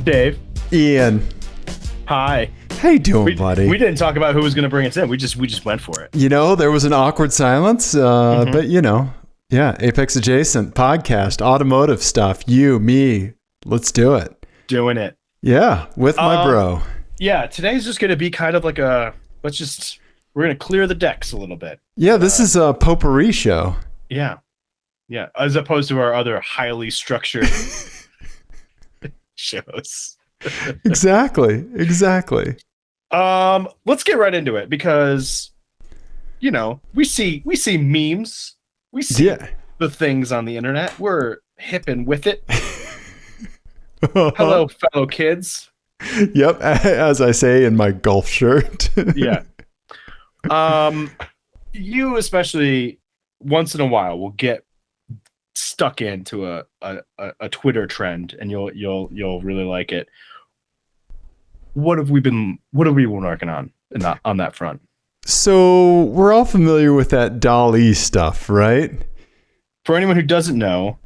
Dave. Ian. Hi. How you doing, buddy? We didn't talk about who was going to bring us in. We just went for it. You know, there was an awkward silence, but you know, yeah, Apex Adjacent podcast, automotive stuff. You, me, let's do it. Doing it. Yeah, with my bro. Yeah, today's just going to be kind of like we're going to clear the decks a little bit. Yeah, this is a potpourri show. Yeah. Yeah, as opposed to our other highly structured shows. Exactly. Let's get right into it because, you know, we see memes, we see the things on the internet. We're hip and with it. Hello, fellow kids. Yep, as I say in my golf shirt. Yeah. You especially once in a while will get stuck into a Twitter trend, and you'll really like it. What have we been working on that front? So we're all familiar with that DALL-E stuff, right? For anyone who doesn't know,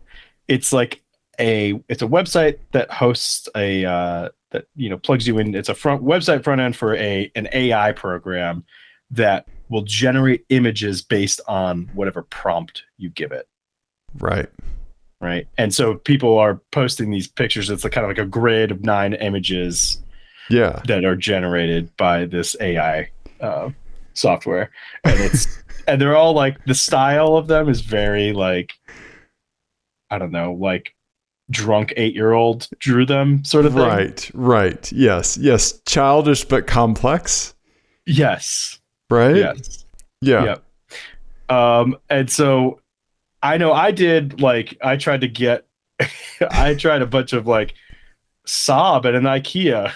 it's like it's a website that hosts that plugs you in. It's a website front end for an AI program that will generate images based on whatever prompt you give it. Right. And so people are posting these pictures. It's kind of like a grid of 9 images. Yeah. That are generated by this AI software, and and they're all like, the style of them is very like, I don't know, like drunk 8-year-old drew them sort of thing. Right. Yes. Childish but complex. Yes. Right. Yes. Yeah. And so I know I did, like, I tried a bunch of like Saab at an IKEA.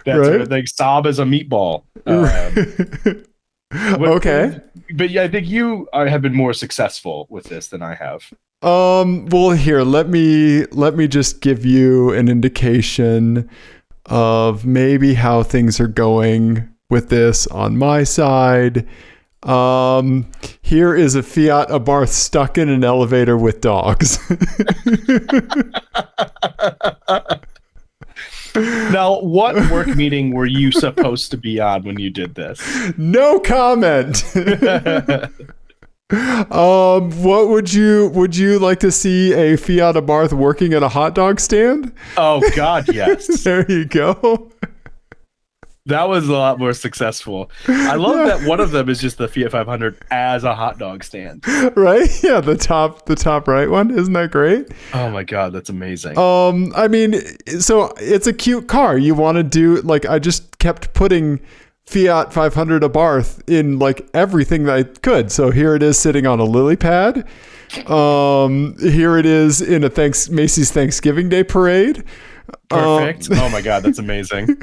That sort of thing. Saab as a meatball. Okay. But yeah, I think you have been more successful with this than I have. Well, here, let me just give you an indication of maybe how things are going with this on my side. Here is a Fiat Abarth stuck in an elevator with dogs. Now, what work meeting were you supposed to be on when you did this? No comment. What would you like to see a Fiat Abarth working at a hot dog stand? Oh God, yes. There you go. That was a lot more successful. I love that one of them is just the Fiat 500 as a hot dog stand. Right? Yeah, the top right one. Isn't that great? Oh my God, that's amazing. I mean, so it's a cute car. You want to do, like, I just kept putting Fiat 500 Abarth in like everything that I could. So here it is sitting on a lily pad. Here it is in a Macy's Thanksgiving Day parade. Perfect. Oh my God, that's amazing.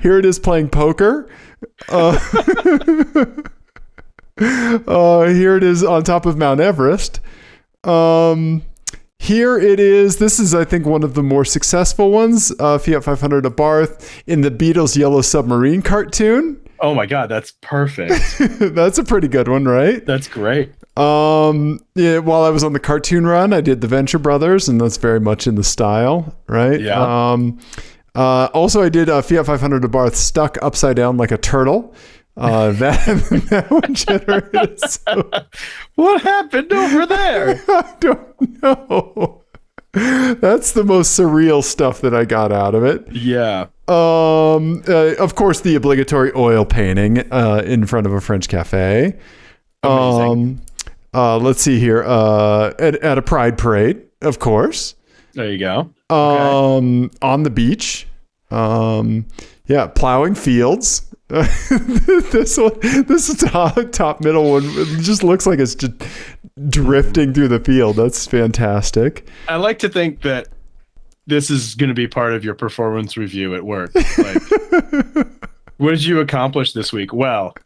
Here it is playing poker. Here it is on top of Mount Everest. Here it is. This is, I think, one of the more successful ones. Fiat 500 Abarth in the Beatles' Yellow Submarine cartoon. Oh my God, that's perfect. That's a pretty good one, right? That's great. Yeah, while I was on the cartoon run, I did the Venture Brothers, and that's very much in the style, right? Yeah. Also, I did Fiat 500 Abarth stuck upside down like a turtle. That one generated. What happened over there? I don't know. That's the most surreal stuff that I got out of it. Yeah. Of course, the obligatory oil painting in front of a French cafe. Amazing. Let's see here. At a pride parade, of course. There you go. On the beach. Plowing fields. This top middle one, it just looks like it's just drifting through the field. That's fantastic. I like to think that this is going to be part of your performance review at work. Like, what did you accomplish this week? Well,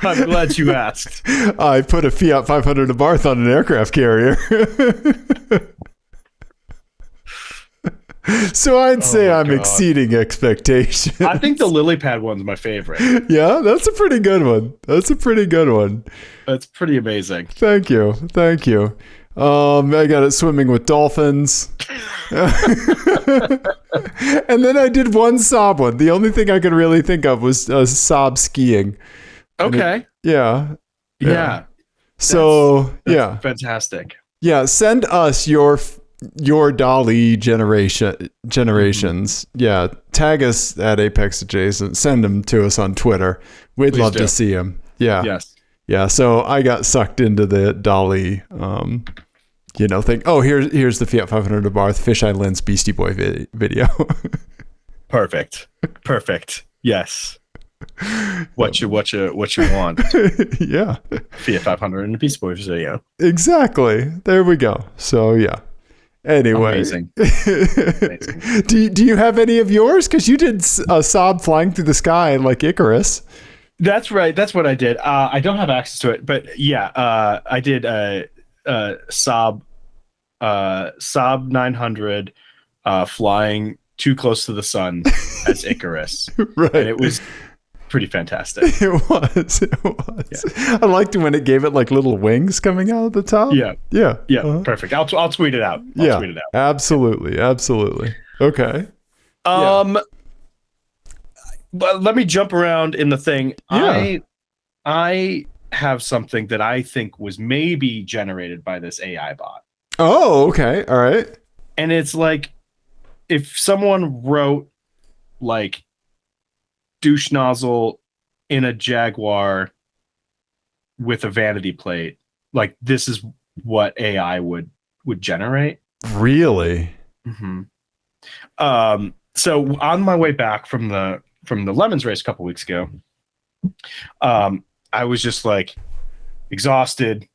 I'm glad you asked. I put a Fiat 500 Abarth on an aircraft carrier. So I'd say I'm exceeding expectations. I think the lily pad one's my favorite. Yeah, that's a pretty good one. That's pretty amazing. Thank you. I got it swimming with dolphins. And then I did one Saab one. The only thing I could really think of was Saab skiing. Okay. Yeah. Yeah. So That's fantastic. Yeah. Send us your Dolly generations. Yeah. Tag us at Apex Adjacent. Send them to us on Twitter. We'd Please love do. to see them. Yeah. Yes. Yeah. So I got sucked into the Dolly, thing. Oh, here's the Fiat 500 Abarth Fisheye Lens Beastie Boy video. Perfect. Yes. What you want? Yeah. Fiat 500 and a Beast Boy video. Exactly. There we go. So yeah. Anyway. Amazing. Do you have any of yours? Because you did a Saab flying through the sky like Icarus. That's right. That's what I did. I don't have access to it, but yeah, I did Saab 900 flying too close to the sun as Icarus. Right. And it was pretty fantastic. It was. Yeah. I liked when it gave it like little wings coming out of the top. Yeah. Yeah. Perfect. I'll tweet it out. I'll tweet it out. Absolutely. Okay. But let me jump around in the thing. Yeah. I have something that I think was maybe generated by this AI bot. Oh, okay. All right. And it's like if someone wrote like douche nozzle in a Jaguar with a vanity plate, like this is what AI would generate. Really? Mm-hmm. So on my way back from the Lemons race a couple weeks ago, I was just like exhausted,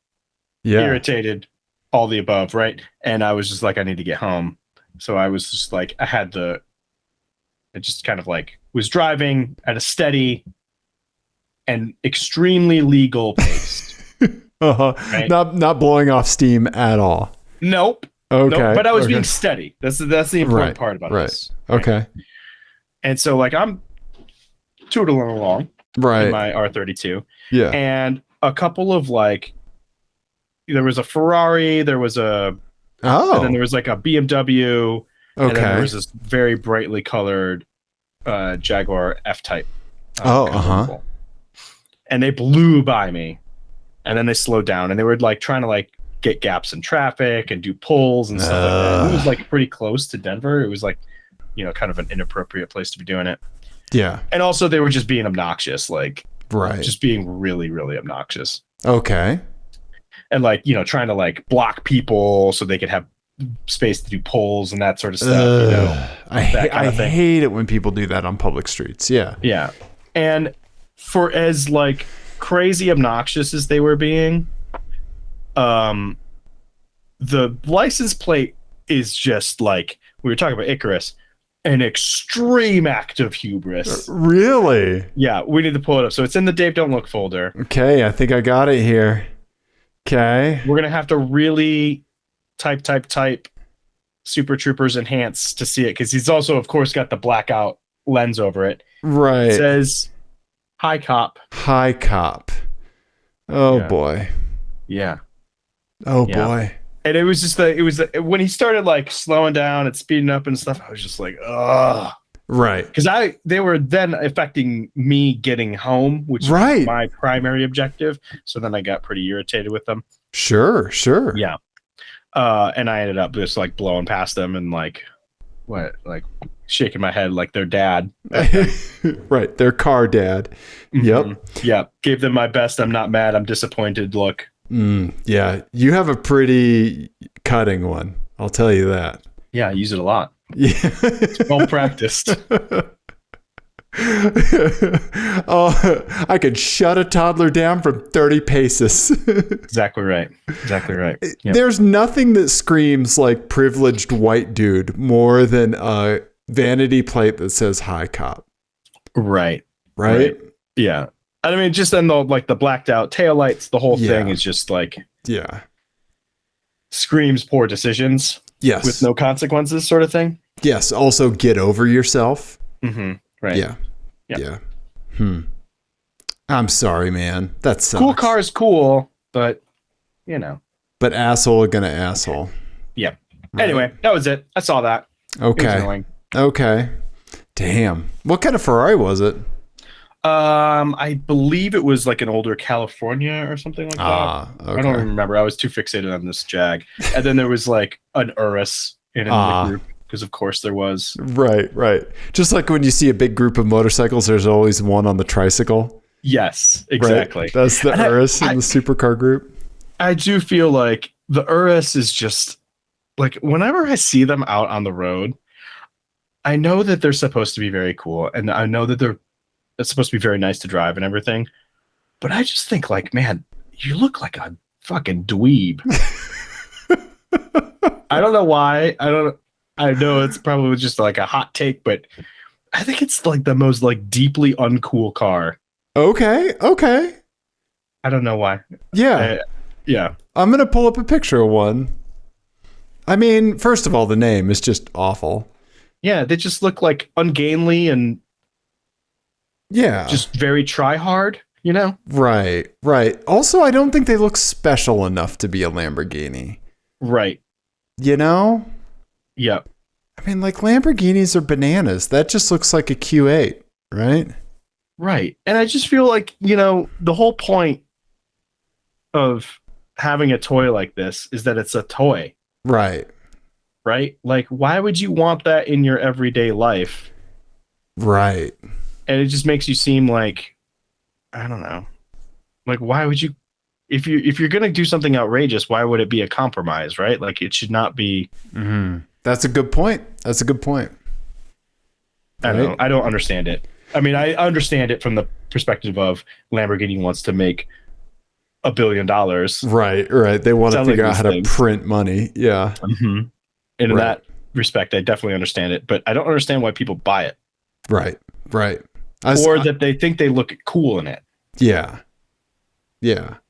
irritated, all the above, right? And I was just like, I need to get home. So I was just like, I just kind of like was driving at a steady and extremely legal pace. Right? Not blowing off steam at all. Nope. Okay. Nope, but I was being steady. That's the important part about this. Right. Okay. And so like I'm tootling along in my R32. Yeah. And a couple of like there was a Ferrari, and then there was like a BMW, and then there was this very brightly colored Jaguar F-Type. And they blew by me, and then they slowed down, and they were like trying to like get gaps in traffic and do pulls and stuff like that. It was like pretty close to Denver. It was like, kind of an inappropriate place to be doing it. Yeah. And also they were just being obnoxious, like just being really, really obnoxious. Okay. And like, trying to like block people so they could have space to do polls and that sort of stuff. I hate it when people do that on public streets. Yeah. Yeah. And for as like crazy obnoxious as they were being, the license plate is just like, we were talking about Icarus, an extreme act of hubris. Really? Yeah, we need to pull it up. So it's in the Dave Don't Look folder. Okay, I think I got it here. Okay. We're going to have to really type Super Troopers Enhance to see it, because he's also, of course, got the blackout lens over it. Right. It says, Hi Cop. Hi Cop. Oh, boy. Yeah. Oh, boy. And it was just when he started like slowing down and speeding up and stuff, I was just like, ugh. Right. Because they were then affecting me getting home, which was my primary objective. So then I got pretty irritated with them. Sure. Yeah. And I ended up just like blowing past them and like shaking my head like their dad. Right. Their car dad. Mm-hmm. Yep. Yeah. Gave them my best. I'm not mad. I'm disappointed look. Yeah. You have a pretty cutting one. I'll tell you that. Yeah. I use it a lot. Yeah. It's well practiced. I could shut a toddler down from 30 paces. Exactly right. Yep. There's nothing that screams like privileged white dude more than a vanity plate that says Hi Cop. Right. Yeah. I mean, just then the blacked out taillights, the whole thing is just like screams poor decisions. Yes. With no consequences sort of thing. Yes. Also get over yourself. Mm-hmm. Right. Yeah. I'm sorry, man. That sucks. Cool car is cool, but But asshole gonna asshole. Yeah. Right. Anyway, that was it. I saw that. It was Okay. annoying. Okay. Damn. What kind of Ferrari was it? I believe it was like an older California or something like that. Okay. I don't remember. I was too fixated on this Jag. And then there was like an Urus in the group, because of course there was. Right. Just like when you see a big group of motorcycles, there's always one on the tricycle. Yes, exactly. Right? That's the Urus in the supercar group. I do feel like the Urus is just like, whenever I see them out on the road, I know that they're supposed to be very cool, and I know that it's supposed to be very nice to drive and everything, but I just think like, man, you look like a fucking dweeb. I don't know why. I know it's probably just like a hot take, but I think it's like the most like deeply uncool car. Okay. I don't know why. Yeah. Yeah. I'm going to pull up a picture of one. I mean, first of all, the name is just awful. Yeah, they just look like ungainly and just very try hard, you know? Right. Also, I don't think they look special enough to be a Lamborghini. Right. You know? Yeah. I mean, like, Lamborghinis are bananas. That just looks like a Q8, right? Right. And I just feel like, you know, the whole point of having a toy like this is that it's a toy. Right. Like, why would you want that in your everyday life? Right. And it just makes you seem like, I don't know. Like, why would you, if you're going to do something outrageous, why would it be a compromise, right? Like, it should not be. Mm-hmm. That's a good point. I don't know. I don't understand it. I mean, I understand it from the perspective of Lamborghini wants to make $1 billion. Right. They want to figure out how to print money. Yeah. Mm-hmm. And in that respect, I definitely understand it, but I don't understand why people buy it. Right. Or that they think they look cool in it. Yeah.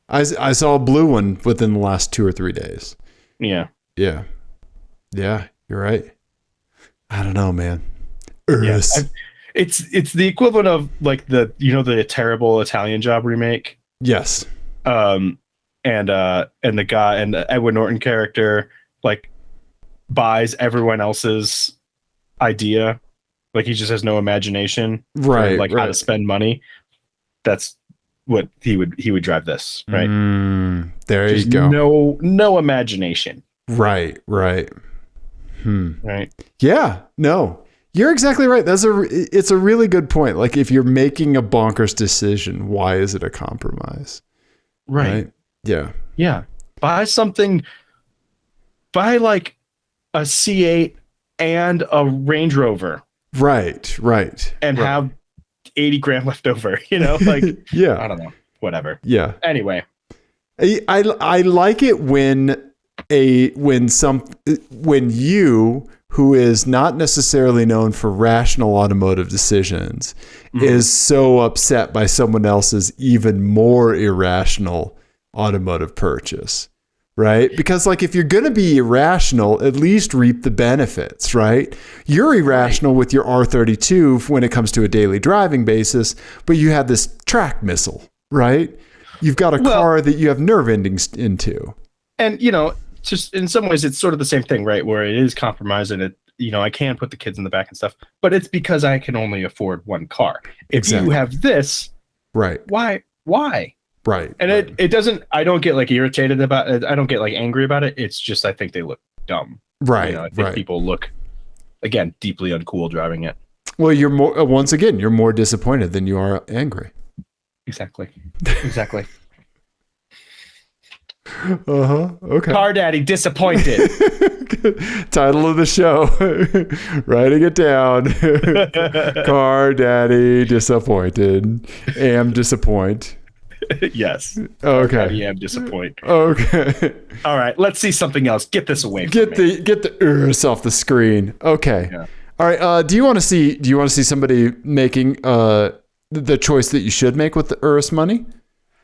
I saw a blue one within the last 2 or 3 days. Yeah. You're right. I don't know, man. Urus. Yeah, it's the equivalent of like the terrible Italian Job remake. Yes. And the guy and the Edward Norton character like buys everyone else's idea. Like he just has no imagination. Right. For, how to spend money. That's what he would drive this, right? There just you go. No imagination. Right. Right. Yeah. No. You're exactly right. It's a really good point. Like if you're making a bonkers decision, why is it a compromise? Right. Yeah. Buy like a C8 and a Range Rover. Right. And have 80 grand left over, you know, like, yeah, I don't know, whatever. Yeah. Anyway, I like it when you, who is not necessarily known for rational automotive decisions, is so upset by someone else's even more irrational automotive purchase, right? Because like if you're going to be irrational, at least reap the benefits, right? You're irrational with your R32 when it comes to a daily driving basis, but you have this track missile, right? You've got a car that you have nerve endings into. And, you know, just in some ways it's sort of the same thing, right? Where it is compromise and it, you know, I can put the kids in the back and stuff, but it's because I can only afford one car. If you have this, right? Why? Right. And it doesn't, I don't get like irritated about it. I don't get like angry about it. It's just, I think they look dumb. Right. You know, I think people look, again, deeply uncool driving it. Well, you're more disappointed than you are angry. Exactly. Okay. Car Daddy disappointed. Title of the show. Writing it down. Car Daddy disappointed. Am disappoint. Yes. Okay. Car Daddy am disappoint. Okay. All right. Let's see something else. Get this away. Get the Urus off the screen. Okay. Yeah. All right. Do you want to see somebody making the choice that you should make with the Urus money?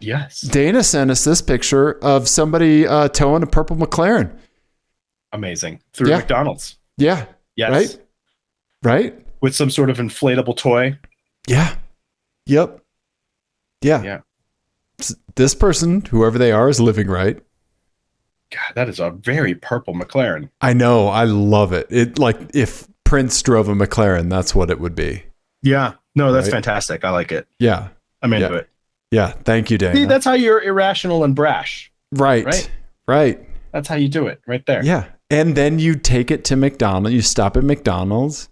Yes. Dana sent us this picture of somebody towing a purple McLaren. Amazing. Through McDonald's. Yeah. Yes. Right? With some sort of inflatable toy. Yeah. Yep. Yeah. This person, whoever they are, is living right. God, that is a very purple McLaren. I know. I love it. It like if Prince drove a McLaren, that's what it would be. Yeah. No, that's Right. fantastic. I like it. Yeah. I'm into it. Yeah. Thank you, Dana. See, that's how you're irrational and brash. Right. Right. That's how you do it right there. Yeah. And then you take it to McDonald's. You stop at McDonald's,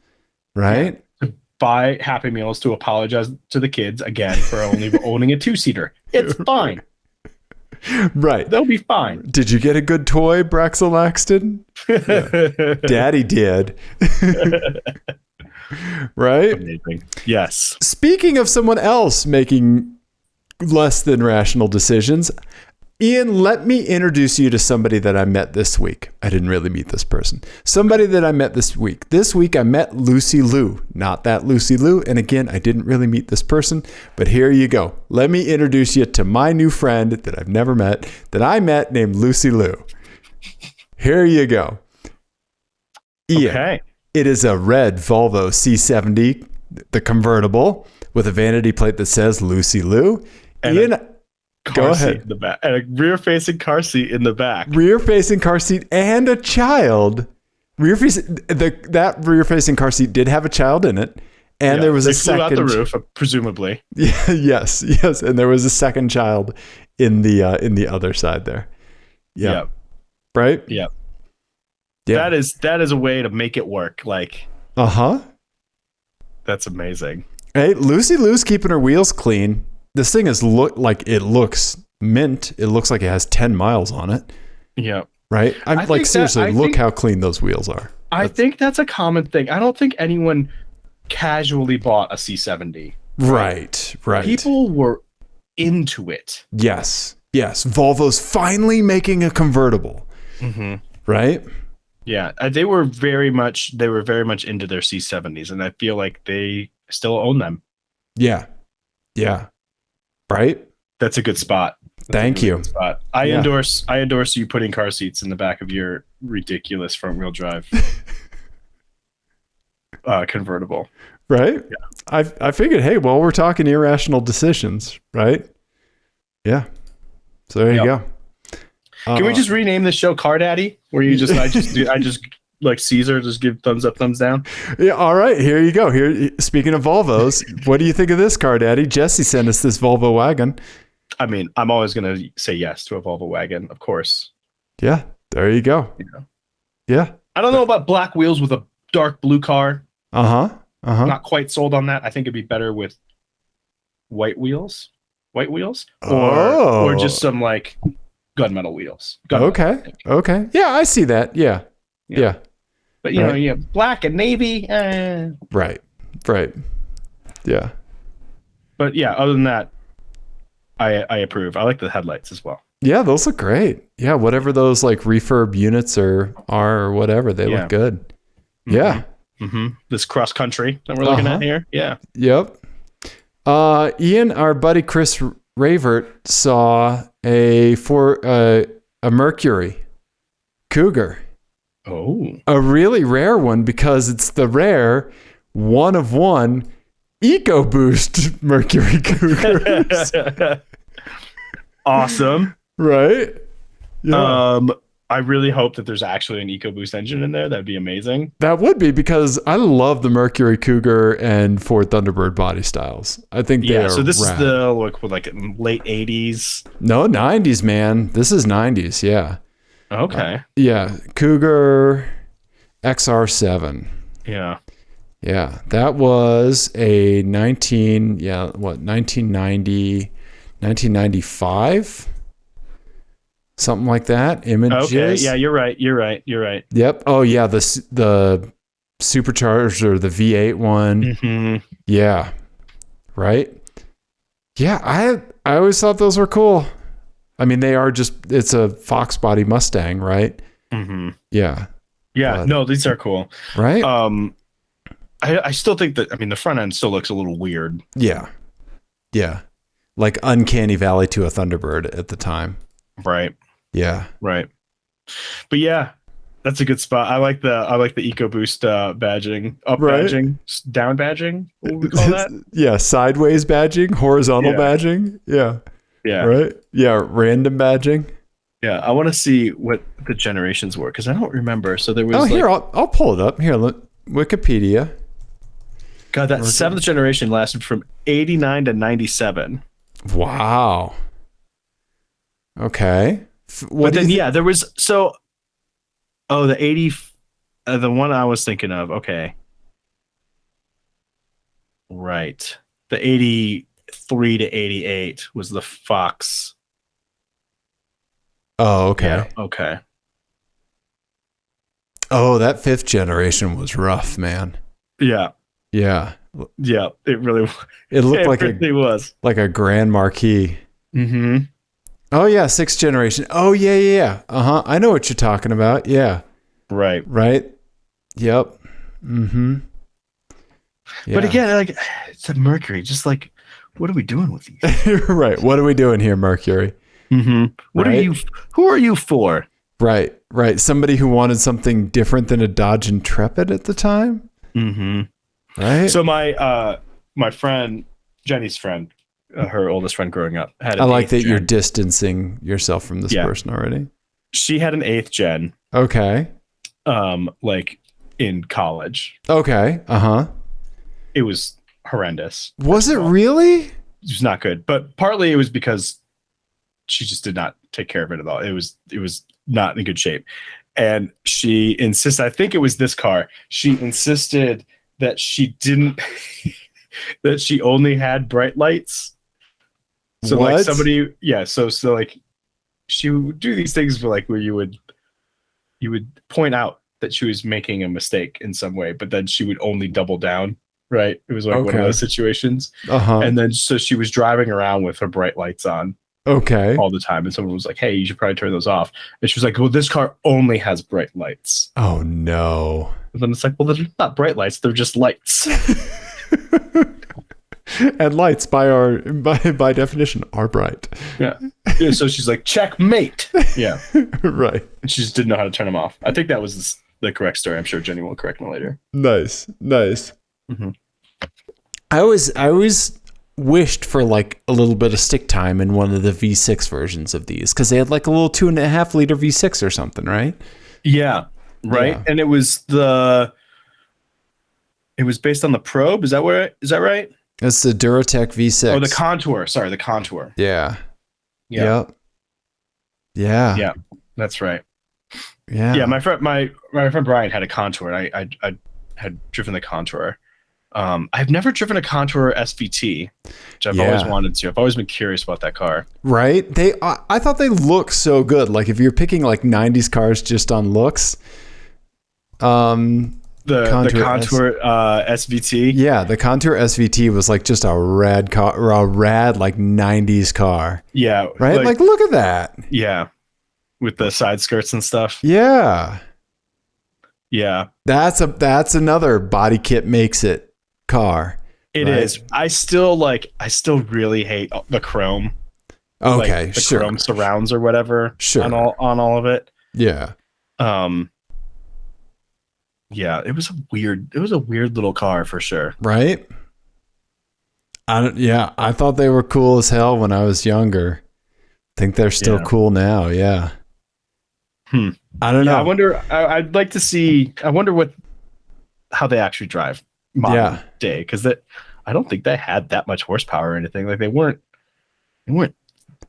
right? To buy Happy Meals to apologize to the kids again for only owning a 2-seater. It's fine. Right. They'll be fine. Did you get a good toy, Braxel Laxton? Yeah. Daddy did. Right? Amazing. Yes. Speaking of someone else making less than rational decisions, Ian, let me introduce you to somebody that I met this week. I didn't really meet this person. Somebody that I met this week. This week I met Lucy Liu, not that Lucy Liu. And again, I didn't really meet this person, but here you go. Let me introduce you to my new friend that I've never met, that I met named Lucy Liu. Here you go. Ian, Okay. it is a red Volvo C70, the convertible, with a vanity plate that says Lucy Liu. And Ian, go seat ahead. in the back, and a rear-facing car seat in the back. Rear-facing car seat and a child. That rear-facing car seat did have a child in it, and there was they a flew second. out the roof, presumably. Yeah, yes, and there was a second child in the other side there. Yeah, Yep. right. Yep. Yeah. That is a way to make it work. Like, that's amazing. Hey, Lucy Liu's keeping her wheels clean. This thing looks mint. It looks like it has 10 miles on it. Yeah. Right. I'm like, seriously, look think- how clean those wheels are. I think that's a common thing. I don't think anyone casually bought a C70. Right. People were into it. Yes. Volvo's finally making a convertible. Mm-hmm. Right. Yeah, they were very much into their C70s, and I feel like they still own them. Yeah. Right. That's a good spot. Thank you. Spot. I endorse you putting car seats in the back of your ridiculous front wheel drive convertible. Right. Yeah. I figured, hey, well, we're talking irrational decisions, right? Yeah. So there you go. Can we just rename the show Car Daddy? Where I just like Caesar, just give thumbs up, thumbs down. Yeah. All right. Here you go. Here. Speaking of Volvos, what do you think of this, Car Daddy? Jesse sent us this Volvo wagon. I mean, I'm always going to say yes to a Volvo wagon, of course. Yeah. There you go. Yeah. I don't know about black wheels with a dark blue car. Not quite sold on that. I think it'd be better with white wheels, or just some like gunmetal wheels. Okay. Yeah, I see that. Yeah. But you know, black and navy. Right. Yeah. But yeah, other than that, I approve. I like the headlights as well. Yeah, those look great. Yeah, whatever those like refurb units are or whatever, they look good. Mm-hmm. Yeah. Mm-hmm. This cross country that we're looking at here. Yeah. Yep. Ian, our buddy Chris Ravert saw a Mercury Cougar. Oh. A really rare one because it's the rare one of one EcoBoost Mercury Cougars. Awesome. Right? Yeah. I really hope that there's actually an EcoBoost engine in there. That'd be amazing. That would be, because I love the Mercury Cougar and Ford Thunderbird body styles. I think they are so this rad. is the like late 80s. No, 90s, man. This is 90s, yeah. Okay. Yeah, Cougar XR7. Yeah. Yeah, that was a 1995? Something like that. Images. Okay. Yeah, you're right. Yep. Oh yeah, the supercharged or the V8 one. Mm-hmm. Yeah. Right. Yeah, I always thought those were cool. I mean, it's a Fox body Mustang, right? Mm-hmm. Yeah. Yeah. No, these are cool. Right. I still think that, the front end still looks a little weird. Yeah. Like uncanny valley to a Thunderbird at the time. Right. Yeah. Right. But yeah, that's a good spot. I like the EcoBoost badging, up badging, down badging. What would we call that? Yeah, sideways badging, horizontal badging. Yeah. Yeah. Right? Yeah, random badging. Yeah, I want to see what the generations were because I don't remember. So there was Oh, like, here, I'll pull it up. Here, look, Wikipedia. God, that seventh generation lasted from 89 to 97. Wow. Okay. But then, yeah, there was the 80, the one I was thinking of. Okay. Right. The 83 to 88 was the Fox. Oh, okay. Yeah, okay. Oh, that fifth generation was rough, man. Yeah. Yeah. Yeah. It really, It looked it like really was. like a Grand Marquis. Mm-hmm. Oh yeah, sixth generation. Oh yeah. Uh-huh. I know what you're talking about. Yeah. Right. Right? Yep. Mm-hmm. Yeah. But again, like it's a Mercury. Just like, what are we doing with these? Right. What are we doing here, Mercury? Mm-hmm. What are Right? you? Who are you for? Right. Somebody who wanted something different than a Dodge Intrepid at the time. Mm-hmm. Right. So my friend, Jenny's friend, her oldest friend growing up, had. I like that gen. you're distancing yourself from this person already. She had an 8th gen. Okay. Like in college. Okay. Uh-huh. It was horrendous. Was it really? It was not good, but partly it was because she just did not take care of it at all. It was not in good shape. And she insisted, I think it was this car. She insisted that she didn't that she only had bright lights. So What? like somebody, yeah, so like she would do these things for like where you would point out that she was making a mistake in some way, but then she would only double down. Right. It was like one of those situations. Uh-huh. And then so she was driving around with her bright lights on Okay. all the time. And someone was like, hey, you should probably turn those off. And she was like, well, this car only has bright lights. Oh no. And then it's like, well, they're not bright lights, they're just lights. And lights by definition are bright. Yeah. So she's like, checkmate. Yeah. Right. And she just didn't know how to turn them off. I think that was the correct story. I'm sure Jenny will correct me later. Nice. Mm-hmm. I always wished for like a little bit of stick time in one of the V6 versions of these because they had like a little 2.5 liter V6 or something, right? Yeah. Right. Yeah. And it was based on the Probe. Is that right? It's the Duratec V6. Oh, the Contour. Sorry, the Contour. Yeah. Yeah. Yep. Yeah. Yeah. That's right. Yeah. Yeah. My friend Brian had a Contour. And I had driven the Contour. I've never driven a Contour SVT, which I've always wanted to. I've always been curious about that car. Right? I thought they looked so good. Like if you're picking like 90s cars just on looks, The Contour SVT. Yeah, the Contour SVT was like just a rad like 90s car. Yeah. Right? Like look at that. Yeah. With the side skirts and stuff. Yeah. Yeah. That's another body kit makes it car. It is. I still really hate the chrome. Okay, like the sure. chrome surrounds or whatever. Sure. On all of it. Yeah. Yeah, it was a weird little car for sure. Right? I thought they were cool as hell when I was younger. Think they're still cool now, yeah. I don't know. I wonder I'd like to see how they actually drive modern day, because I don't think they had that much horsepower or anything. Like they weren't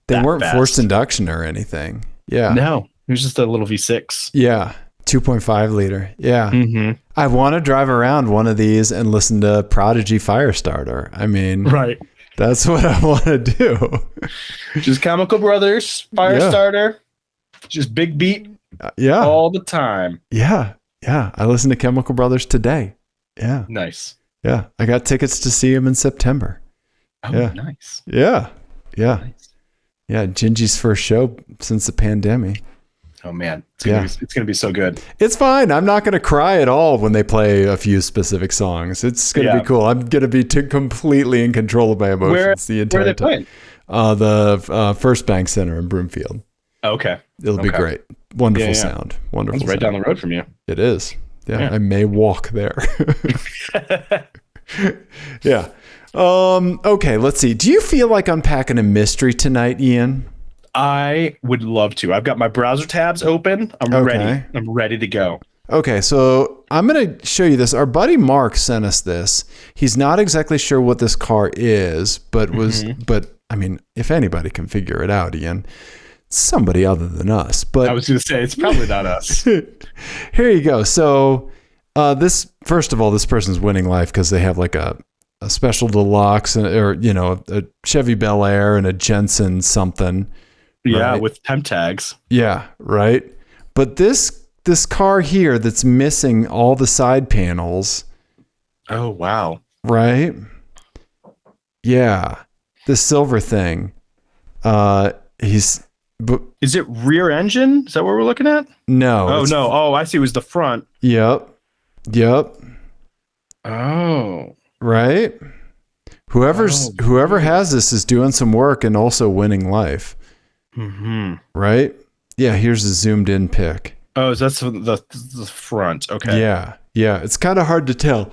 fast. Forced induction or anything. Yeah. No, it was just a little V6. Yeah. 2.5 liter. Yeah. Mm-hmm. I want to drive around one of these and listen to Prodigy Firestarter. I mean, right. That's what I want to do. Just Chemical Brothers, Firestarter, just big beat. Yeah. All the time. Yeah. Yeah. I listen to Chemical Brothers today. Yeah. Nice. Yeah. I got tickets to see him in September. Oh, yeah. Nice. Yeah. Yeah. Nice. Yeah. Gingy's first show since the pandemic. Oh man, it's gonna be so good. It's fine. I'm not gonna cry at all when they play a few specific songs. It's gonna be cool. I'm gonna be completely in control of my emotions the entire time. The First Bank Center in Broomfield. Okay, it'll be great. Wonderful sound. Wonderful. It's right down the road from you. It is. Yeah, I may walk there. Yeah. Okay. Let's see. Do you feel like unpacking a mystery tonight, Ian? I would love to. I've got my browser tabs open. I'm ready. Okay. I'm ready to go. Okay, so I'm going to show you this. Our buddy Mark sent us this. He's not exactly sure what this car is, but I mean, if anybody can figure it out, Ian, it's somebody other than us. But I was going to say, it's probably not us. Here you go. So this, first of all, this person's winning life because they have like a special deluxe or, you know, a Chevy Bel Air and a Jensen something. Yeah, right? with temp tags. Yeah, right. But this car here that's missing all the side panels. Oh, wow. Right? Yeah. This silver thing. Is it rear engine? Is that what we're looking at? No. Oh, no. Oh, I see. It was the front. Yep. Oh. Right? Whoever has this is doing some work and also winning life. Mm-hmm. Right? Yeah, here's a zoomed in pic. Oh, that's the front. Okay. Yeah. It's kind of hard to tell.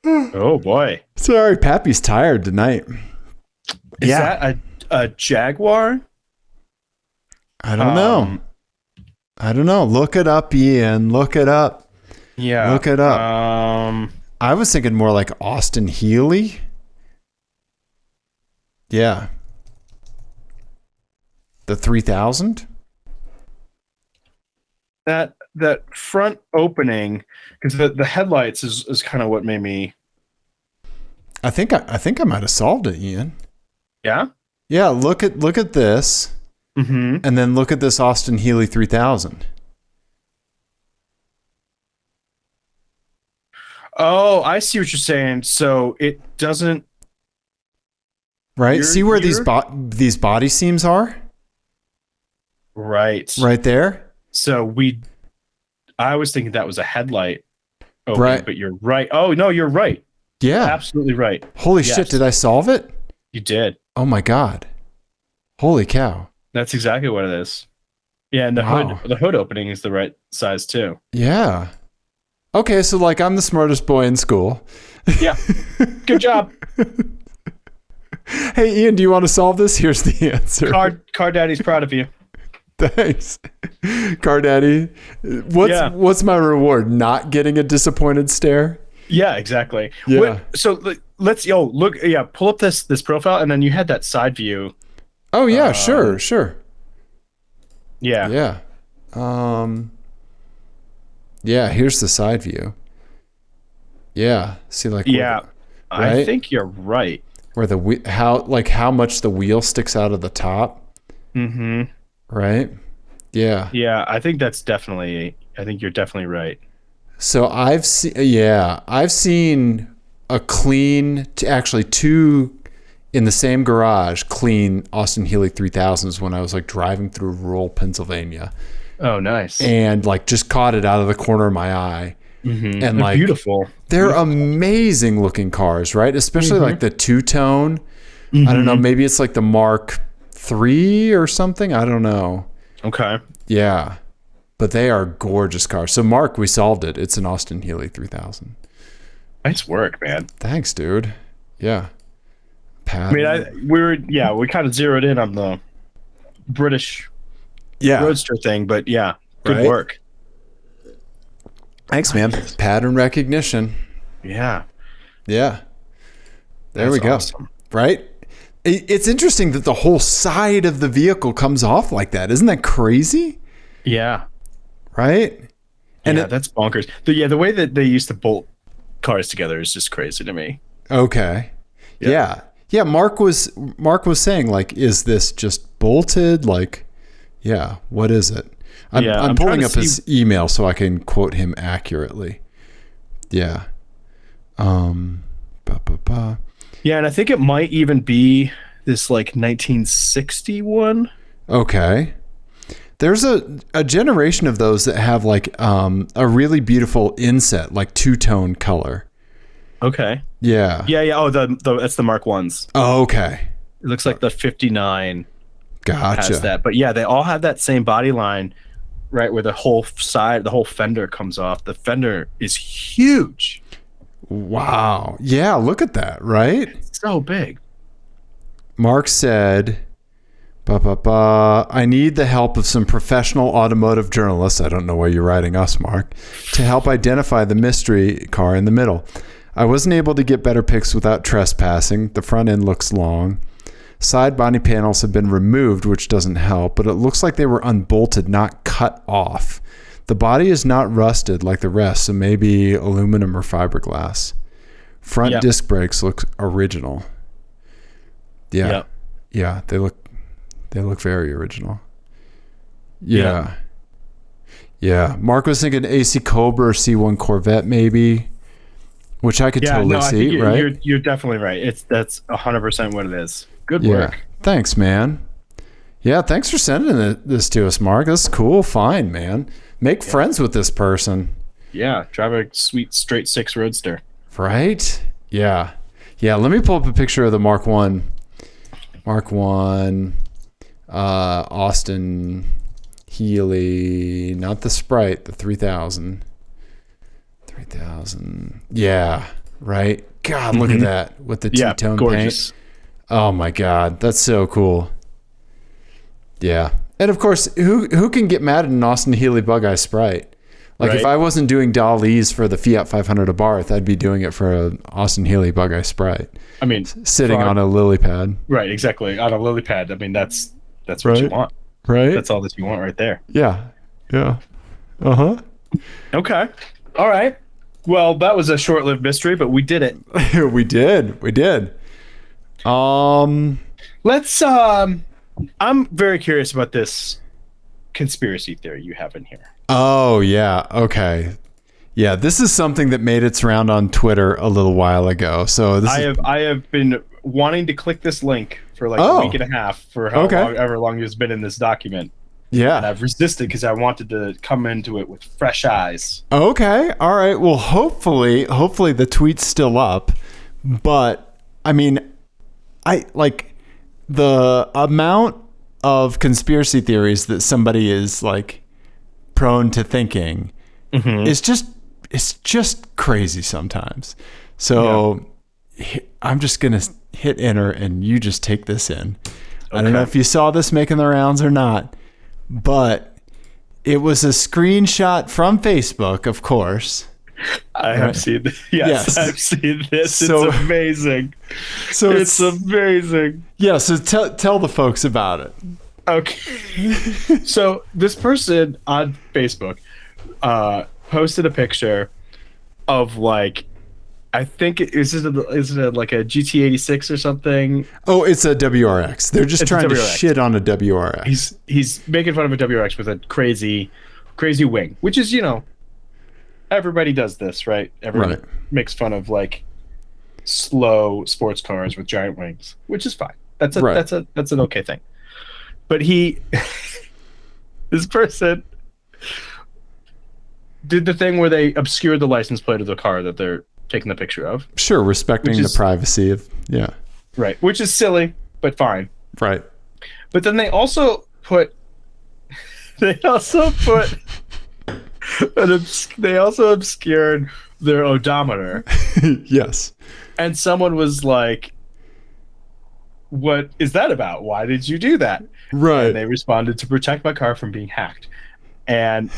Oh, boy. Sorry, Pappy's tired tonight. Is that a Jaguar? I don't know. Look it up, Ian. Look it up. Yeah. Look it up. I was thinking more like Austin Healey. Yeah. The 3000? That front opening, because the headlights is kind of what made me. I think I might have solved it, Ian. Yeah. Yeah. Look at this, Mm-hmm. and then look at this Austin Healey 3000. Oh, I see what you're saying. So it doesn't. Right. See where these body seams are? Right. Right there. So I was thinking that was a headlight opening, right. But you're right. Oh, no, you're right. Yeah. Absolutely right. Holy shit, did I solve it? You did. Oh my God. Holy cow. That's exactly what it is. Yeah, and the hood opening is the right size too. Yeah. Okay, so like I'm the smartest boy in school. Yeah. Good job. Hey Ian, do you want to solve this? Here's the answer. Car Daddy's proud of you. Thanks. Car Daddy. What's my reward? Not getting a disappointed stare? Yeah, exactly. Yeah. So let's look. Yeah, pull up this profile, and then you had that side view. Oh yeah, sure. Yeah. Yeah. Yeah. Here's the side view. Yeah. See, like. Yeah. Right? I think you're right. Where how much the wheel sticks out of the top. Mm-hmm. Right. Yeah. Yeah. I think you're definitely right. So I've seen a clean, actually two in the same garage, clean Austin Healey 3000s when I was like driving through rural Pennsylvania. Oh, nice. And like just caught it out of the corner of my eye. Mm-hmm. And like beautiful. They're amazing looking cars, right? Especially like the two-tone. Mm-hmm. I don't know, maybe it's like the Mark III or something. I don't know. Okay. Yeah. But they are gorgeous cars. So Mark, we solved it. It's an Austin Healey 3000. Nice work, man. Thanks, dude. Yeah. Pat. I mean, we kind of zeroed in on the British Roadster thing, but yeah, good work. Thanks, man. Pattern recognition. Yeah. There That's we go. Awesome. Right? It's interesting that the whole side of the vehicle comes off like that. Isn't that crazy? Yeah. Right? And that's bonkers. The way that they used to bolt cars together is just crazy to me. Okay. Yeah. Mark was saying, like, is this just bolted? Like, yeah, what is it? I'm pulling up his email so I can quote him accurately. Yeah. Yeah, and I think it might even be this like 1961. Okay. There's a generation of those that have like a really beautiful inset, like two-tone color. Okay. Yeah. Oh, that's the Mark ones. Oh, okay. It looks like the 59 Gotcha. has that. But yeah, they all have that same body line, right, where the whole fender comes off. The fender is huge. Wow. Yeah, look at that, right? It's so big. Mark said, I need the help of some professional automotive journalists. I don't know why you're writing us, Mark, to help identify the mystery car in the middle. I wasn't able to get better pics without trespassing. The front end looks long. Side body panels have been removed, which doesn't help, but it looks like they were unbolted, not cut off. The body is not rusted like the rest, so maybe aluminum or fiberglass. Front disc brakes look original. Yeah. Yeah, they look very original. Yeah. Mark was thinking AC Cobra or C1 Corvette maybe, which I could totally see, right? You're definitely right. That's 100% what it is. Good work. Thanks, man. Yeah, thanks for sending this to us, Mark. That's cool. Fine, man. Make friends with this person. Yeah, drive a sweet straight six Roadster. Right? Yeah. Yeah, let me pull up a picture of the Mark 1. Mark 1, Austin Healey, not the Sprite, the 3000. 3000. Yeah, right? God, look at that with the two-tone paint. Oh my God, that's so cool. Yeah. And of course, who can get mad at an Austin Healey Bug-Eye Sprite? Like if I wasn't doing Dali's for the Fiat 500 Abarth, I'd be doing it for an Austin Healey Bug-Eye Sprite. I mean, sitting on a lily pad. Right, exactly. On a lily pad. I mean, that's what you want. Right. That's all that you want right there. Yeah. Yeah. Uh-huh. Okay. All right. Well, that was a short-lived mystery, but we did it. We did. Let's I'm very curious about this conspiracy theory you have in here. Oh, yeah. Okay. Yeah, this is something that made its round on Twitter a little while ago. So I have been wanting to click this link for like a week and a half for however long it's been in this document. Yeah. And I've resisted because I wanted to come into it with fresh eyes. Okay. All right. Well, hopefully the tweet's still up. But I mean, I like the amount of conspiracy theories that somebody is like prone to thinking is just crazy sometimes. So I'm just going to hit enter and you just take this in. Okay. I don't know if you saw this making the rounds or not, but it was a screenshot from Facebook, of course. I have seen this. Yes, I've seen this. So, it's amazing. It's amazing. Yeah, so tell the folks about it. Okay. So this person on Facebook posted a picture of like, I think is it like a GT86 or something? Oh, it's a WRX. They're just trying to shit on a WRX. He's making fun of a WRX with a crazy wing, which is, everybody does this, right? Everybody makes fun of like slow sports cars with giant wings, which is fine. That's an okay thing. But this person did the thing where they obscured the license plate of the car that they're taking the picture of. Sure, respecting the privacy of right, which is silly, but fine. Right. But then they also obscured their odometer. Yes. And someone was like, "What is that about? Why did you do that?" Right. And they responded, "To protect my car from being hacked." And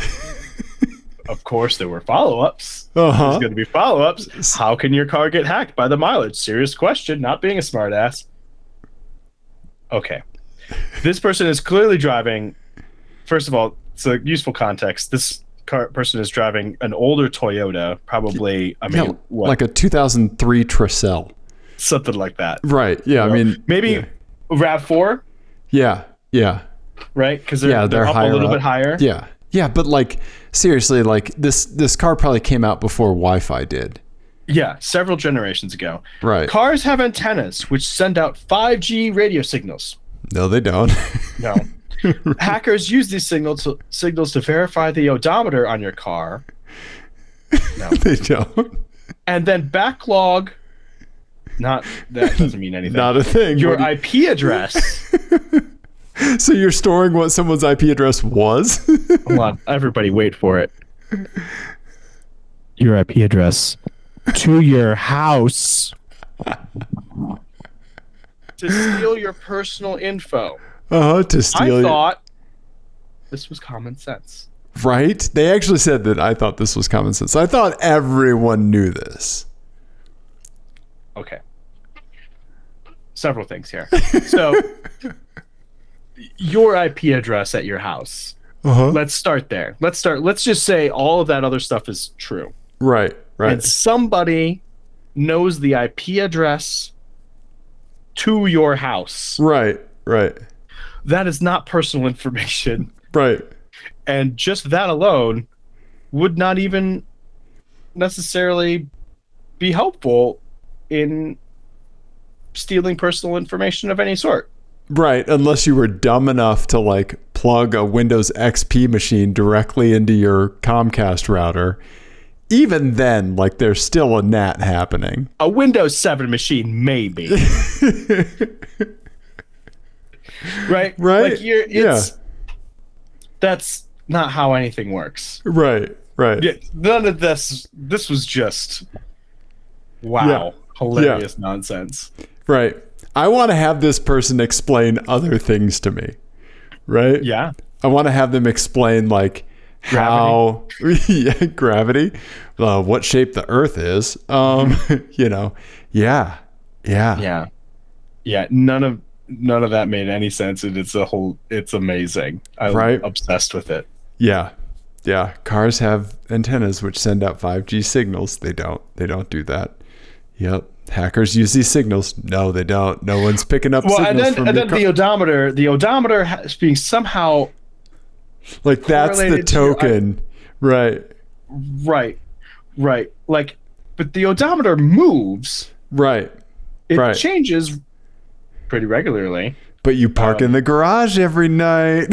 of course, there were follow-ups. There's going to be follow-ups. How can your car get hacked by the mileage? Serious question, not being a smartass. Okay. This person is clearly driving. First of all, it's a useful context. This person is driving an older Toyota, probably, what? Like a 2003 Tercel. Something like that. Right. Yeah, maybe RAV4? Yeah. Yeah. Right? Because they're up a little bit higher. Yeah. Yeah, but like seriously, like this car probably came out before Wi-Fi did. Yeah, several generations ago. Right. Cars have antennas which send out 5G radio signals. No, they don't. No. Hackers use these signals to verify the odometer on your car. No, they don't. And then backlog. That doesn't mean anything. Not a thing. Your IP address. So you're storing what someone's IP address was? Hold on, everybody, wait for it. Your IP address to your house to steal your personal info. To steal I you. thought this was common sense. Right? They actually said that I thought this was common sense. I thought everyone knew this. Okay. Several things here. So, your IP address at your house. Let's start there. Let's just say all of that other stuff is true. Right. And somebody knows the IP address to your house. Right. That is not personal information. Right. And just that alone would not even necessarily be helpful in stealing personal information of any sort. Right, unless you were dumb enough to like plug a Windows XP machine directly into your Comcast router. Even then, like there's still a NAT happening. A Windows 7 machine, maybe. Right? Like that's not how anything works. Right. Yeah, none of this was just hilarious nonsense. Right. I want to have this person explain other things to me. Right? Yeah. I want to have them explain like how gravity, what shape the earth is. Yeah. None of that made any sense, and it's amazing. I'm obsessed with it. Yeah. Cars have antennas which send out 5G signals. They don't do that. Yep. Hackers use these signals. No, they don't. No one's picking up signals from and then the odometer being somehow like that's the token. Right. Like, but the odometer moves. Right. It changes pretty regularly. But you park in the garage every night.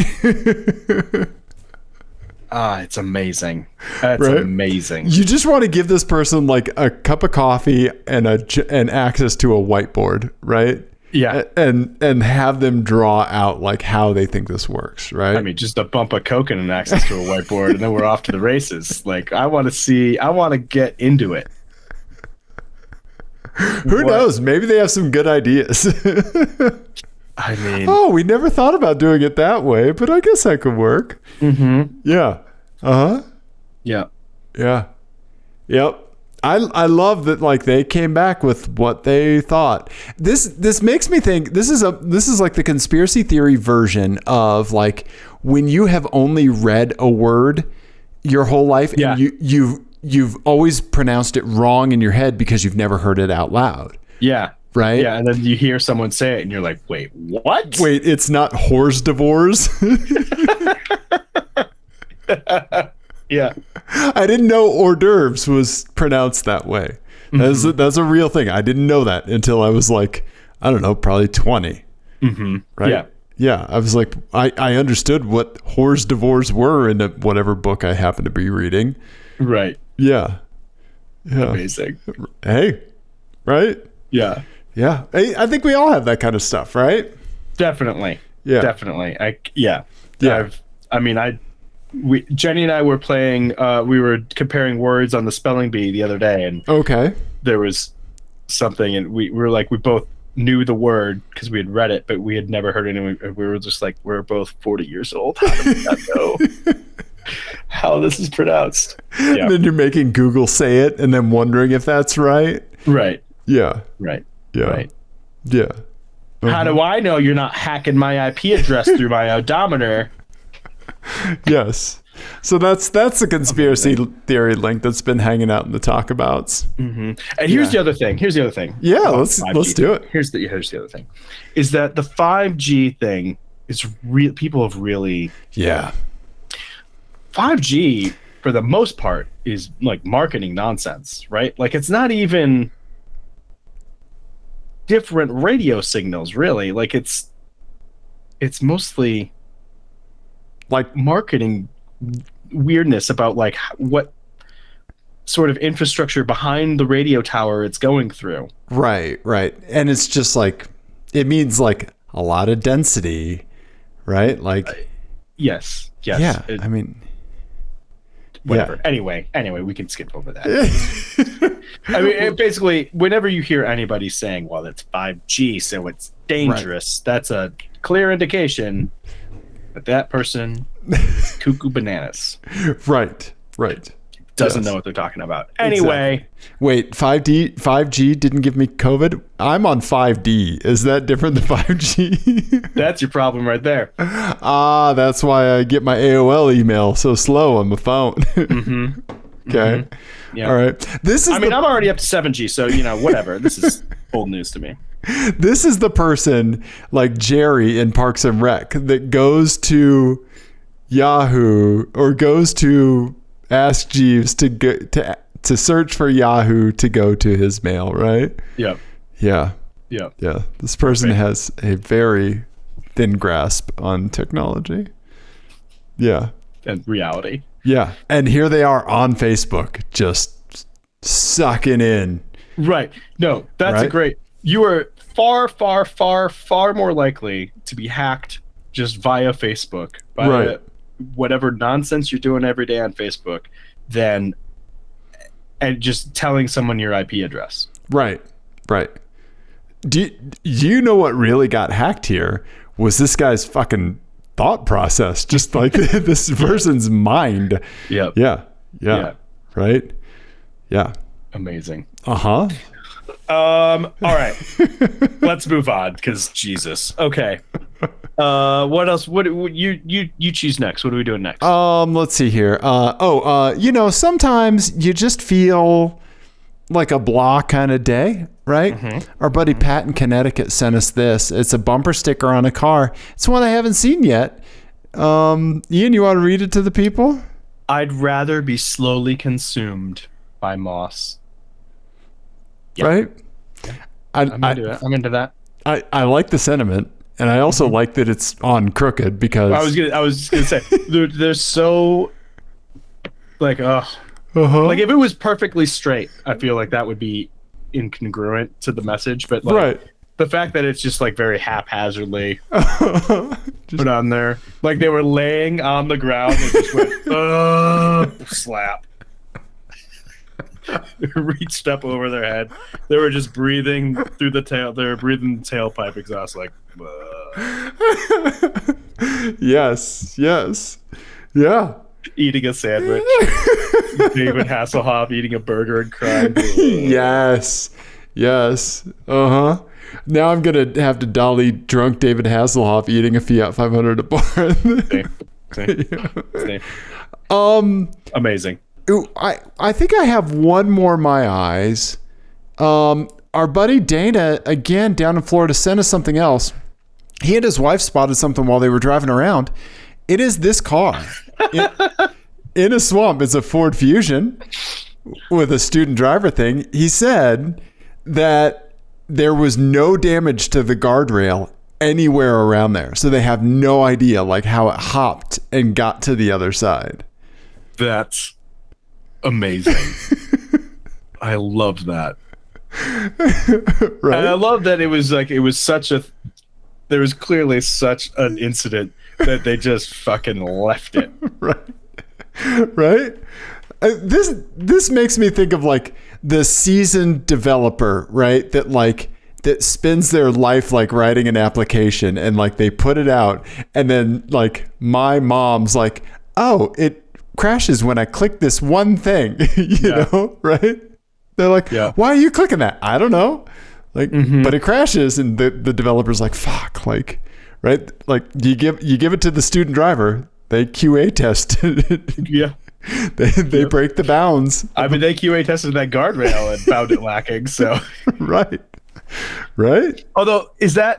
It's amazing. That's amazing. You just want to give this person like a cup of coffee and access to a whiteboard, right? Yeah. And have them draw out like how they think this works, right? I mean, just a bump of coke and an access to a whiteboard, and then we're off to the races. Like, I want to get into it. Who knows? Maybe they have some good ideas. I mean, we never thought about doing it that way, but I guess that could work. Mm-hmm. Yeah. Yeah. Yep. I love that like they came back with what they thought. This makes me think this is like the conspiracy theory version of like when you have only read a word your whole life and you've always pronounced it wrong in your head because you've never heard it out loud. Yeah. Right? Yeah, and then you hear someone say it and you're like, wait, what? Wait, it's not hors d'oeuvres? Yeah. I didn't know hors d'oeuvres was pronounced that way. Mm-hmm. That's a real thing. I didn't know that until I was like, I don't know, probably 20. Mm-hmm. Right? Yeah. Yeah. I was like, I understood what hors d'oeuvres were in whatever book I happened to be reading. Right. Yeah. Amazing. Hey. Right? Yeah. Yeah. I think we all have that kind of stuff, right? Definitely. Yeah. Definitely. Jenny and I were playing, we were comparing words on the spelling bee the other day, and there was something, and we were like, we both knew the word because we had read it, but we had never heard anyone. We were just like, we're both 40 years old. How do we not know how this is pronounced? Yeah. And then you're making Google say it and then wondering if that's right. Right. Yeah. Right. Yeah. Right. Yeah. Uh-huh. How do I know you're not hacking my IP address through my odometer? Yes. So that's the conspiracy theory link that's been hanging out in the talkabouts. Mm-hmm. And here's the other thing. Yeah, let's do it. Here's the other thing, is that the 5G thing is real. People have really 5G for the most part is like marketing nonsense, right? Like it's not even different radio signals, really. Like it's mostly like marketing weirdness about like what sort of infrastructure behind the radio tower it's going through. Right. And it's just like, it means like a lot of density, right? Like, yes. Yeah. I mean, whatever. Yeah. Anyway, we can skip over that. I mean, basically, whenever you hear anybody saying, well, it's 5G, so it's dangerous, that's a clear indication that that person is cuckoo bananas. Right. Doesn't know what they're talking about. Anyway. Exactly. Wait, 5G didn't give me COVID? I'm on 5D. Is that different than 5G? That's your problem right there. That's why I get my AOL email so slow on my phone. Mm-hmm. Okay. Mm-hmm. Yeah. All right. I'm already up to 7G, so, whatever. This is old news to me. This is the person like Jerry in Parks and Rec that goes to Yahoo or goes to Ask Jeeves to search for Yahoo to go to his mail, right? Yep. Yeah. Yep. Yeah. This person has a very thin grasp on technology. Yeah. And reality. Yeah. And here they are on Facebook just sucking in. Right. No, that's a great... You are far, far, far, far more likely to be hacked just via Facebook, via whatever nonsense you're doing every day on Facebook, than and just telling someone your IP address. Right. Do you know what really got hacked here was this guy's fucking thought process, just like this person's mind. Yep. Yeah. Right? Yeah. Amazing. Uh-huh. All right. Let's move on, because Jesus. Okay. What else? What you choose next? What are we doing next? Let's see here. Sometimes you just feel like a blah kind of day, right? Mm-hmm. Our buddy Pat in Connecticut sent us this. It's a bumper sticker on a car. It's one I haven't seen yet. Ian, you want to read it to the people? I'd rather be slowly consumed by moss. Yep. Right? Yeah. I'm into that. I like the sentiment, and I also like that it's on Crooked, because I was gonna say they're so like like if it was perfectly straight, I feel like that would be incongruent to the message, but like the fact that it's just like very haphazardly put on there, like they were laying on the ground and just went slap. Reached up over their head. They were just breathing through the tail. They were breathing the tailpipe exhaust, like. Yes. Yeah. Eating a sandwich. David Hasselhoff eating a burger and crying. Yes. Uh-huh. Now I'm gonna have to dolly drunk David Hasselhoff eating a Fiat 500 at Abarth. Same. Amazing. I think I have one more my eyes. Our buddy Dana, again, down in Florida, sent us something else. He and his wife spotted something while they were driving around. It is this car. In a swamp. It's a Ford Fusion with a student driver thing. He said that there was no damage to the guardrail anywhere around there. So they have no idea like how it hopped and got to the other side. That's amazing. I love that. Right? And I love that it was there was clearly such an incident that they just fucking left it. Right? This makes me think of like the seasoned developer, right? That spends their life like writing an application, and like they put it out, and then like my mom's like, oh, it crashes when I click this one thing, you know, right? They're like, why are you clicking that? I don't know. Like, but it crashes, and the developer's like, fuck, like, right? Like you give it to the student driver, they QA test it. Yeah. They break the bounds. I mean, they QA tested that guardrail and found it lacking, so. Right. Although, I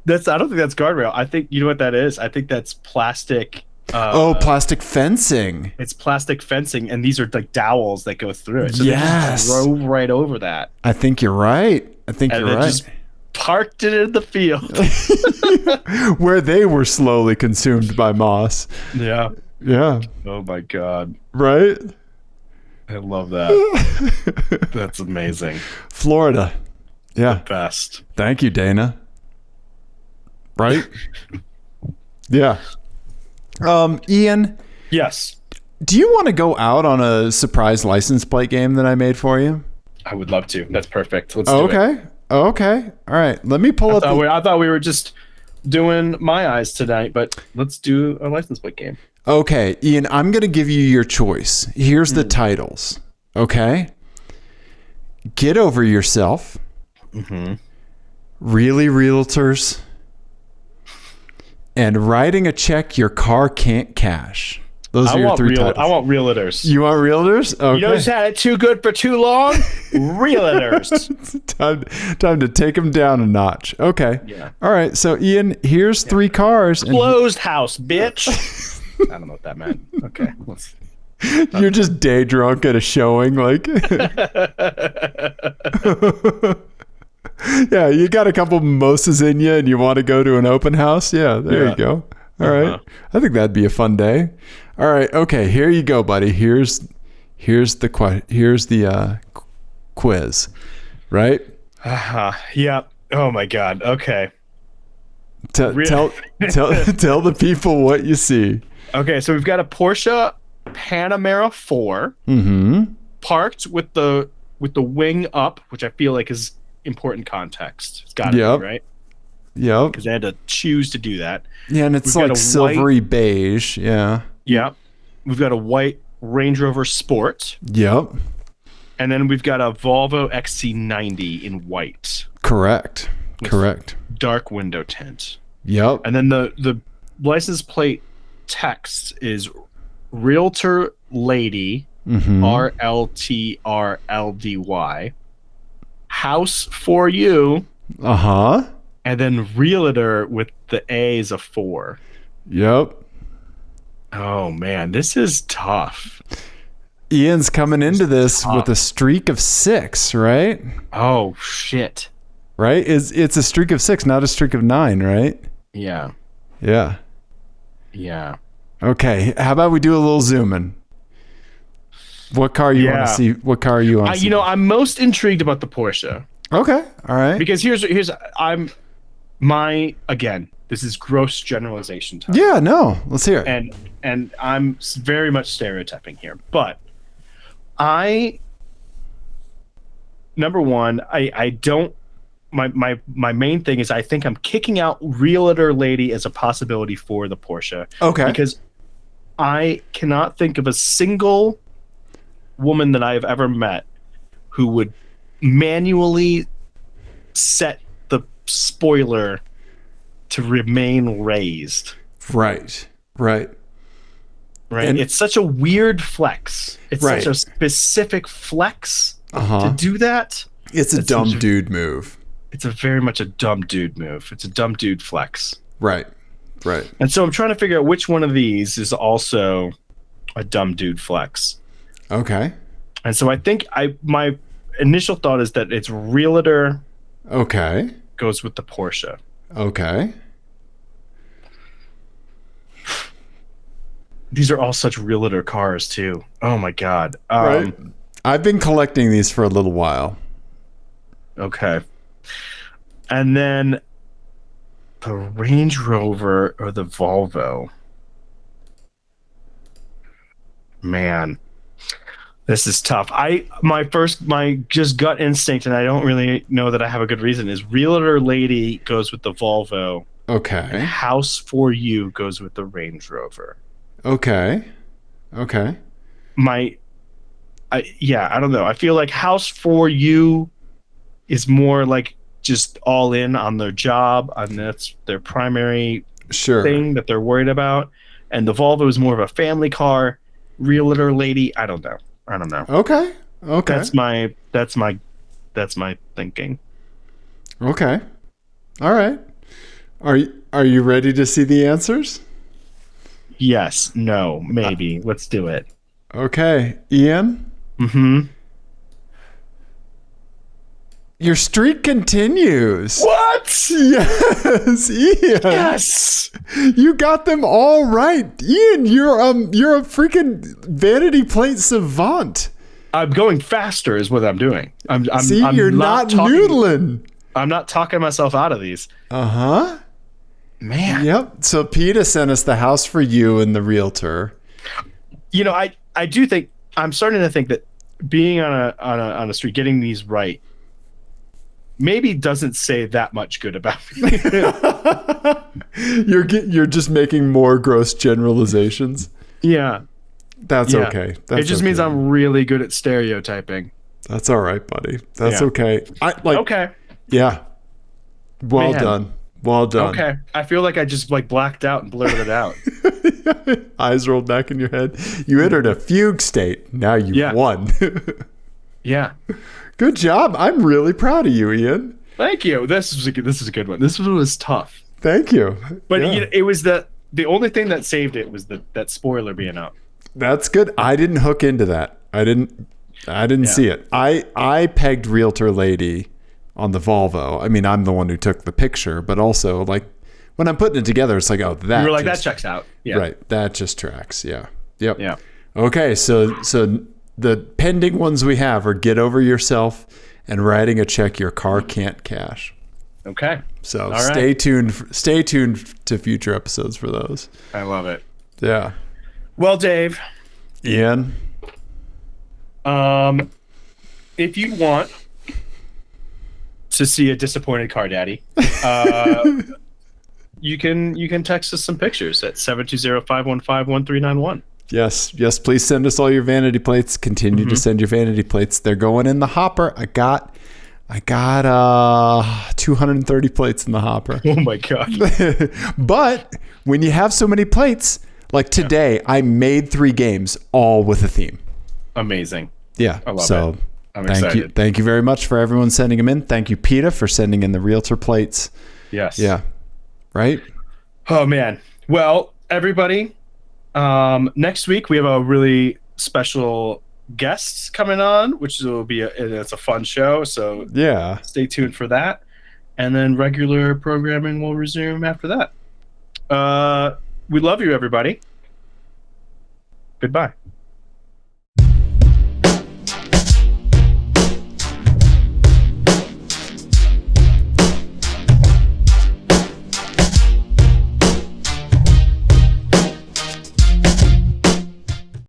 don't think that's guardrail. I think, you know what that is? I think that's plastic. Plastic fencing. It's plastic fencing, and these are like dowels that go through it. So yes. They just drove right over that. I think you're right. Just parked it in the field. Where they were slowly consumed by moss. Yeah. Yeah. Oh my God. Right? I love that. That's amazing. Florida. Yeah. The best. Thank you, Dana. Right? Yeah. Ian? Yes. Do you want to go out on a surprise license plate game that I made for you? I would love to. That's perfect. Let's do it. Okay. All right. Let me pull up. I thought we were just doing my eyes tonight, but let's do a license plate game. Okay, Ian, I'm going to give you your choice. Here's the titles. Okay? Get Over Yourself. Mm-hmm. Really Realtors. And Writing a Check Your Car Can't Cash. Those are your three titles. I want realtors. You want realtors? Okay. You know who's had it too good for too long? Realtors. Time to take them down a notch. Okay. Yeah. All right. So, Ian, here's three cars. Closed house, bitch. I don't know what that meant. Okay. You're just day drunk at a showing. Like, yeah, you got a couple mimosas in you and you want to go to an open house. Yeah, there you go. All right. I think that'd be a fun day. All right. Okay. Here you go, buddy. Here's the quiz, right? Yeah. Oh my God. Okay. Tell the people what you see. Okay. So we've got a Porsche Panamera 4 parked with the wing up, which I feel like is important context. It's got to be, right? Yep. Because they had to choose to do that. Yeah, and it's like silvery beige. Yeah. Yep. We've got a white Range Rover Sport. Yep. And then we've got a Volvo XC90 in white. Correct. Dark window tint. Yep. And then the license plate text is Realtor Lady, RLTRLDY, House for You. And then Realtor with the A is a 4. Yep. Oh man, this is tough. Ian's coming into this with a streak of 6, right? Oh shit. Right? It's a streak of 6, not a streak of 9, right? Yeah. Yeah. Yeah. Okay. How about we do a little zooming? What car you want to see? What car you want to see? You know, I'm most intrigued about the Porsche. Okay. All right. Because here's again, this is gross generalization time. Yeah, no. Let's hear it. And I'm very much stereotyping here, but number one, I don't my main thing is I think I'm kicking out Realtor Lady as a possibility for the Porsche. Okay. Because I cannot think of a single woman that I have ever met who would manually set the spoiler to remain raised. Right. And it's such a weird flex. It's such a specific flex to do that. It's a dumb dude move. It's very much a dumb dude move. It's a dumb dude flex. Right. And so I'm trying to figure out which one of these is also a dumb dude flex. Okay. And so I think my initial thought is that it's Realtor. Okay. Goes with the Porsche. Okay. These are all such Realtor cars too. Oh my God. Right. I've been collecting these for a little while. Okay. And then the Range Rover or the Volvo. Man, this is tough. My just gut instinct, and I don't really know that I have a good reason, is Realtor Lady goes with the Volvo. Okay. And House for You goes with the Range Rover. Okay. I don't know. I feel like House for You is more like just all in on their job, and that's their primary thing that they're worried about. And the Volvo is more of a family car. Realtor Lady, I don't know. Okay. That's my thinking. Okay. All right. Are you ready to see the answers? Yes. No. Maybe. Let's do it. Okay, Ian. Your streak continues. What? Yes, Ian. Yes. You got them all right. Ian, you're a freaking vanity plate savant. I'm going faster is what I'm doing. I'm you're not noodling. I'm not talking myself out of these. Man. Yep. So PETA sent us the House for You and the Realtor. You know, I do think I'm starting to think that being on a street, getting these right, maybe doesn't say that much good about me. You're just making more gross generalizations. Yeah. That's Yeah. okay. It just means I'm really good at stereotyping. That's all right, buddy. That's Yeah. okay. Okay. Yeah. Well Man. done. Well done. Okay. I feel like I just like blacked out and blurted it out. Eyes rolled back in your head. You entered a fugue state. Now you've won. Yeah. Good job. I'm really proud of you, Ian. Thank you. This is a good one. This one was tough. Thank you. But it was the only thing that saved it was that spoiler being up. That's good. I didn't hook into that. I didn't see it. I pegged Realtor Lady on the Volvo. I mean, I'm the one who took the picture, but also like when I'm putting it together, it's like, oh, that you were like, that checks out. Yeah. Right. That just tracks. Yeah. Yep. Yeah. Okay. So the pending ones we have are Get Over Yourself and Writing a Check Your Car Can't Cash. Okay. So All stay right. tuned to future episodes for those. I love it. Yeah. Well, Dave, Ian. if you want to see a disappointed car daddy, you can text us some pictures at 720-515-1391. Yes, please send us all your vanity plates. Continue to send your vanity plates. They're going in the hopper. I got 230 plates in the hopper. Oh my god. But when you have so many plates, like today, I made 3 games all with a theme. Amazing. Yeah. I love it. I'm excited. Thank you very much for everyone sending them in. Thank you, PETA, for sending in the Realtor plates. Yes. Yeah. Right? Oh man. Well, everybody, next week we have a really special guest coming on, which will be it's a fun show. So yeah, stay tuned for that. And then regular programming will resume after that. We love you, everybody. Goodbye.